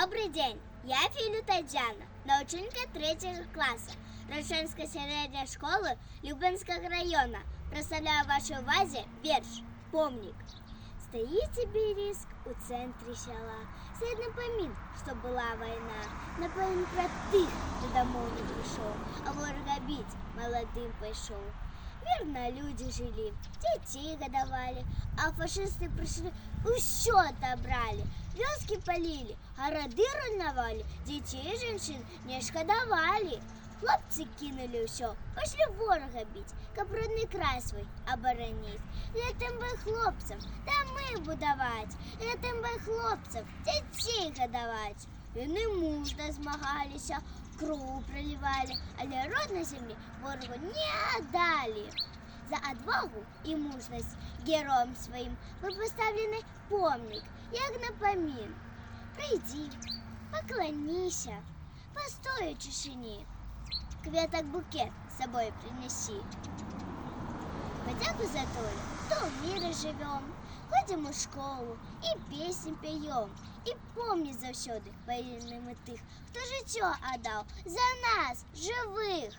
Добрий день, я Філю Тетяна, наученька 3 класу Рошенської середньої школи Люблінського району. Представляю вашій увазі вірш «Помник». Стоїть обеліск у центрі села, слід напомін, що була війна. Напомін про тих, хто домой не прийшов, а ворога бить молодим пішов. Мирно люди жили, детей годовали, а фашисты пришли, все отобрали. Вёски полили, городы руйновали, детей и женщин не шкодовали. Хлопцы кинули все, пошли ворога бить, как родный край свой оборонить. Летом бы хлопцам, домы будовать, летом бы хлопцам, детей годовать. Вони мужно змагалися, кров проливали, але род на землі ворогу не отдали. За отвагу и мужность героям своим был поставленный помник, як напомин. Прийди, поклонися, постой у тишині, кветок букет с собой принеси. Подяку за то, что в мире живем, ходим в школу и песни пьем. И помни завсёды, военным и тых, кто життя отдал за нас, живых.